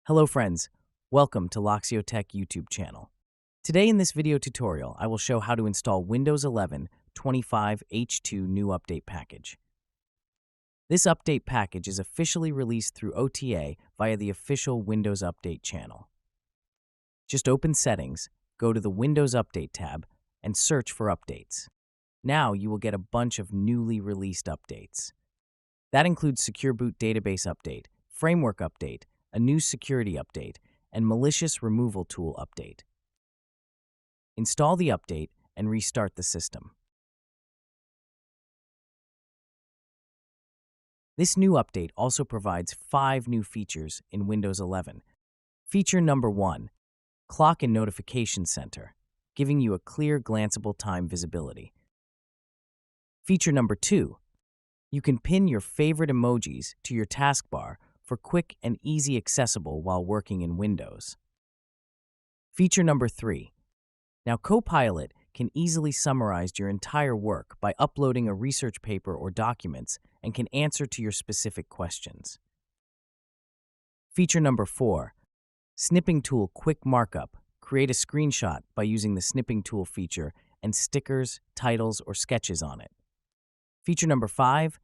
Hello friends, welcome to Loxio Tech YouTube channel. Today in this video tutorial, I will show how to install Windows 11 25H2 new update package. This update package is officially released through OTA via the official Windows Update channel. Just open Settings, go to the Windows Update tab, and search for updates. Now you will get a bunch of newly released updates. That includes Secure Boot Database Update, Framework Update, a new security update, and malicious removal tool update. Install the update and restart the system. This new update also provides 5 new features in Windows 11. Feature number 1, Clock and Notification Center, giving you a clear glanceable time visibility. Feature number 2, you can pin your favorite emojis to your taskbar for quick and easy accessible while working in Windows. Feature number 3. Now Copilot can easily summarize your entire work by uploading a research paper or documents and can answer to your specific questions. Feature number 4. Snipping Tool Quick Markup. Create a screenshot by using the Snipping Tool feature and stickers, titles, or sketches on it. Feature number 5.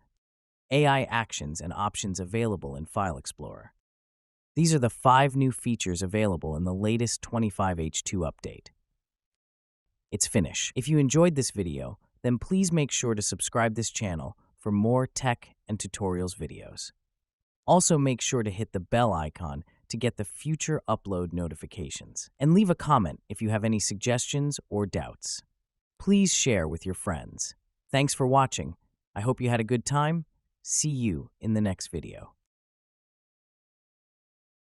AI actions and options available in File Explorer. These are the 5 new features available in the latest 25H2 update. It's finished. If you enjoyed this video, then please make sure to subscribe this channel for more tech and tutorials videos. Also make sure to hit the bell icon to get the future upload notifications. And leave a comment if you have any suggestions or doubts. Please share with your friends. Thanks for watching. I hope you had a good time. See you in the next video.